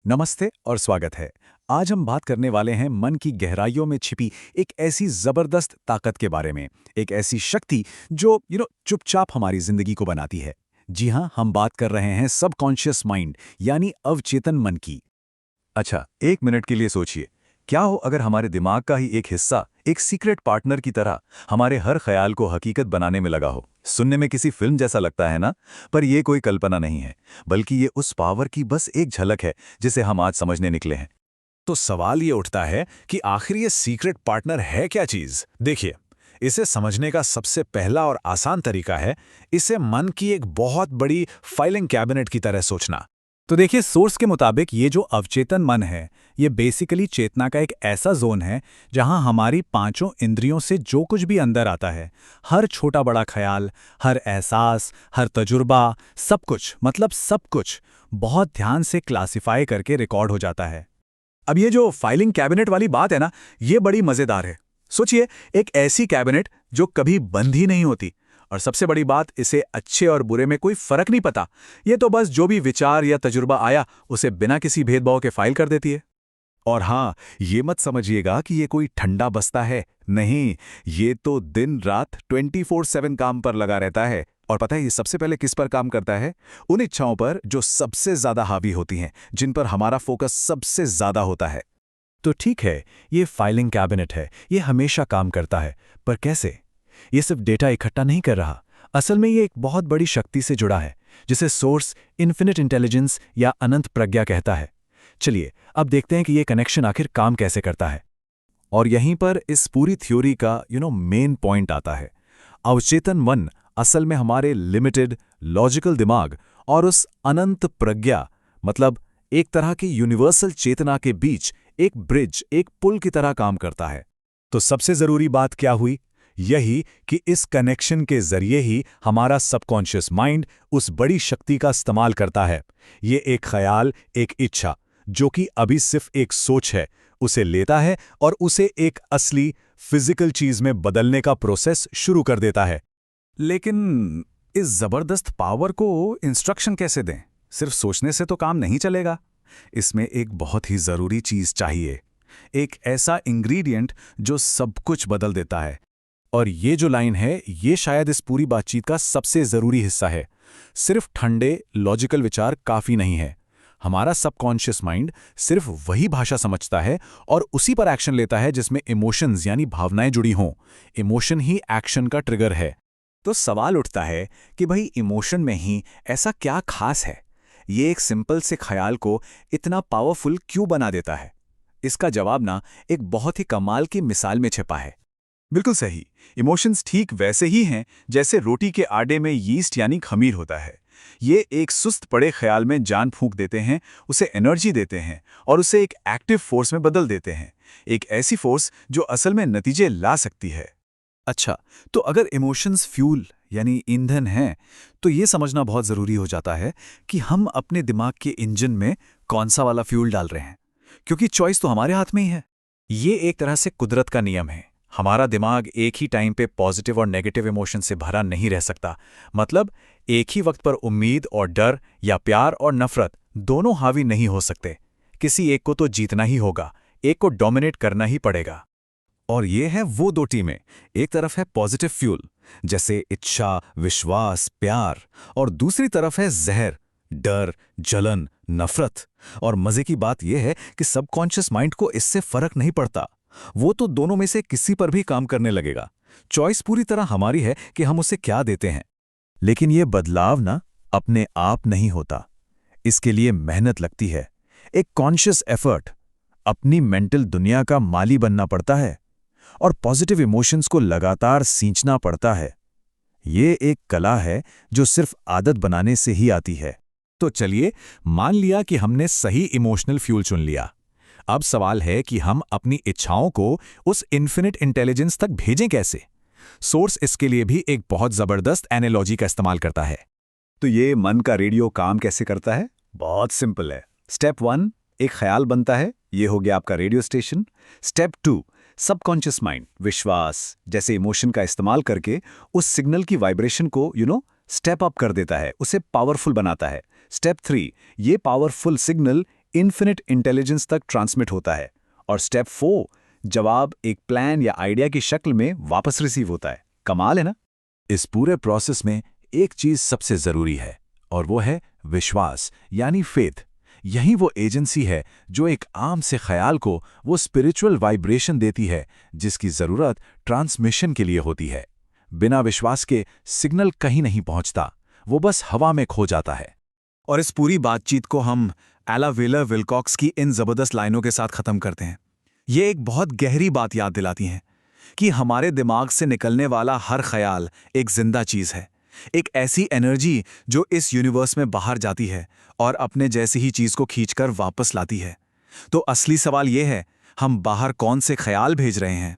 नमस्ते और स्वागत है। आज हम बात करने वाले हैं मन की गहराइयों में छिपी एक ऐसी जबरदस्त ताकत के बारे में, एक ऐसी शक्ति जो चुपचाप हमारी जिंदगी को बनाती है। जी हाँ, हम बात कर रहे हैं सबकॉन्शियस माइंड यानी अवचेतन मन की। अच्छा, एक मिनट के लिए सोचिए। क्या हो अगर हमारे दिमाग का ही एक हिस्सा एक सीक्रेट पार्टनर की तरह हमारे हर ख्याल को हकीकत बनाने में लगा हो। सुनने में किसी फिल्म जैसा लगता है ना, पर यह कोई कल्पना नहीं है, बल्कि ये उस पावर की बस एक झलक है जिसे हम आज समझने निकले हैं। तो सवाल ये उठता है कि आखिर ये सीक्रेट पार्टनर है क्या चीज। देखिए, इसे समझने का सबसे पहला और आसान तरीका है इसे मन की एक बहुत बड़ी फाइलिंग कैबिनेट की तरह सोचना। तो देखिए, सोर्स के मुताबिक ये जो अवचेतन मन है, ये बेसिकली चेतना का एक ऐसा जोन है जहां हमारी पांचों इंद्रियों से जो कुछ भी अंदर आता है, हर छोटा बड़ा ख्याल, हर एहसास, हर तजुर्बा, सब कुछ, मतलब सब कुछ बहुत ध्यान से क्लासिफाई करके रिकॉर्ड हो जाता है। अब ये जो फाइलिंग कैबिनेट वाली बात है ना, ये बड़ी मजेदार है। सोचिए, एक ऐसी कैबिनेट जो कभी बंद ही नहीं होती, और सबसे बड़ी बात, इसे अच्छे और बुरे में कोई फर्क नहीं पता। ये तो बस जो भी विचार या तजुर्बा आया उसे बिना किसी भेदभाव के फाइल कर देती है। और हाँ, ये मत समझिएगा कि ये कोई ठंडा बस्ता है, नहीं, ये तो दिन रात 24/7 काम पर लगा रहता है। और पता है ये सबसे पहले किस पर काम करता है? उन इच्छाओं पर जो सबसे ज्यादा हावी होती हैं, जिन पर हमारा फोकस सबसे ज्यादा होता है। तो ठीक है, ये फाइलिंग कैबिनेट है, ये हमेशा काम करता है, पर कैसे? ये सिर्फ डेटा इकट्ठा नहीं कर रहा, असल में ये एक बहुत बड़ी शक्ति से जुड़ा है, जिसे सोर्स इन्फिनिट इंटेलिजेंस या अनंत प्रज्ञा कहता है। चलिए अब देखते हैं कि ये कनेक्शन आखिर काम कैसे करता है। और यहीं पर इस पूरी थ्योरी का मेन पॉइंट आता है। अवचेतन मन असल में हमारे लिमिटेड लॉजिकल दिमाग और उस अनंत प्रज्ञा, मतलब एक तरह की यूनिवर्सल चेतना के बीच एक ब्रिज, एक पुल की तरह काम करता है। तो सबसे जरूरी बात क्या हुई? यही कि इस कनेक्शन के जरिए ही हमारा सबकॉन्शियस माइंड उस बड़ी शक्ति का इस्तेमाल करता है। ये एक ख्याल, एक इच्छा, जो कि अभी सिर्फ एक सोच है, उसे लेता है और उसे एक असली फिजिकल चीज में बदलने का प्रोसेस शुरू कर देता है। लेकिन इस जबरदस्त पावर को इंस्ट्रक्शन कैसे दें? सिर्फ सोचने से तो काम नहीं चलेगा। इसमें एक बहुत ही जरूरी चीज चाहिए, एक ऐसा इंग्रेडिएंट जो सब कुछ बदल देता है। और ये जो लाइन है, ये शायद इस पूरी बातचीत का सबसे जरूरी हिस्सा है। सिर्फ ठंडे लॉजिकल विचार काफी नहीं है। हमारा सबकॉन्शियस माइंड सिर्फ वही भाषा समझता है और उसी पर एक्शन लेता है जिसमें इमोशंस यानी भावनाएं जुड़ी हों। इमोशन ही एक्शन का ट्रिगर है। तो सवाल उठता है कि भाई, इमोशन में ही ऐसा क्या खास है? ये एक सिंपल से ख्याल को इतना पावरफुल क्यों बना देता है? इसका जवाब ना एक बहुत ही कमाल की मिसाल में छिपा है। बिल्कुल सही, इमोशंस ठीक वैसे ही हैं जैसे रोटी के आटे में यीस्ट यानी खमीर होता है। ये एक सुस्त पड़े ख्याल में जान फूंक देते हैं, उसे एनर्जी देते हैं और उसे एक एक्टिव फोर्स में बदल देते हैं, एक ऐसी फोर्स जो असल में नतीजे ला सकती है। अच्छा, तो अगर इमोशंस फ्यूल यानी ईंधन हैं, तो ये समझना बहुत ज़रूरी हो जाता है कि हम अपने दिमाग के इंजन में कौन सा वाला फ्यूल डाल रहे हैं, क्योंकि चॉइस तो हमारे हाथ में ही है। ये एक तरह से कुदरत का नियम है। हमारा दिमाग एक ही टाइम पे पॉजिटिव और नेगेटिव इमोशन से भरा नहीं रह सकता। मतलब एक ही वक्त पर उम्मीद और डर या प्यार और नफरत दोनों हावी नहीं हो सकते। किसी एक को तो जीतना ही होगा, एक को डोमिनेट करना ही पड़ेगा। और ये है वो दो टीमें। एक तरफ है पॉजिटिव फ्यूल जैसे इच्छा, विश्वास, प्यार, और दूसरी तरफ है जहर, डर, जलन, नफरत। और मजे की बात यह है कि सबकॉन्शियस माइंड को इससे फर्क नहीं पड़ता। वो तो दोनों में से किसी पर भी काम करने लगेगा। चॉइस पूरी तरह हमारी है कि हम उसे क्या देते हैं। लेकिन ये बदलाव ना अपने आप नहीं होता, इसके लिए मेहनत लगती है, एक कॉन्शियस एफर्ट। अपनी मेंटल दुनिया का माली बनना पड़ता है और पॉजिटिव इमोशंस को लगातार सींचना पड़ता है। ये एक कला है जो सिर्फ आदत बनाने से ही आती है। तो चलिए, मान लिया कि हमने सही इमोशनल फ्यूल चुन लिया। अब सवाल है कि हम अपनी इच्छाओं को उस इन्फिनिट इंटेलिजेंस तक भेजें कैसे? सोर्स इसके लिए भी एक बहुत जबरदस्त एनालॉजी का इस्तेमाल करता है। तो ये मन का रेडियो काम कैसे करता है? बहुत सिंपल है। स्टेप 1, एक ख्याल बनता है, ये हो गया आपका radio station. Step 2, subconscious mind विश्वास जैसे इमोशन का इस्तेमाल करके उस सिग्नल की वाइब्रेशन को स्टेप अप कर देता है, उसे पावरफुल बनाता है। स्टेप 3, ये पावरफुल सिग्नल इन्फिनिट इंटेलिजेंस तक ट्रांसमिट होता है। और स्टेप 4, जवाब एक प्लान या आइडिया की शक्ल में वापस रिसीव होता है। कमाल है ना? इस पूरे प्रोसेस में एक चीज सबसे जरूरी है, और वो है विश्वास, यानी फेथ। यही वो एजेंसी है जो एक आम से ख्याल को वो स्पिरिचुअल वाइब्रेशन देती है जिसकी जरूरत ट्रांसमिशन के लिए होती है। बिना विश्वास के सिग्नल कहीं नहीं पहुंचता, वो बस हवा में खो जाता है। और इस पूरी बातचीत को हम एला व्हीलर विल्कॉक्स की इन जबरदस्त लाइनों के साथ खत्म करते हैं। ये एक बहुत गहरी बात याद दिलाती हैं कि हमारे दिमाग से निकलने वाला हर ख्याल एक जिंदा चीज है, एक ऐसी एनर्जी जो इस यूनिवर्स में बाहर जाती है और अपने जैसी ही चीज को खींचकर वापस लाती है। तो असली सवाल यह है, हम बाहर कौन से ख्याल भेज रहे हैं?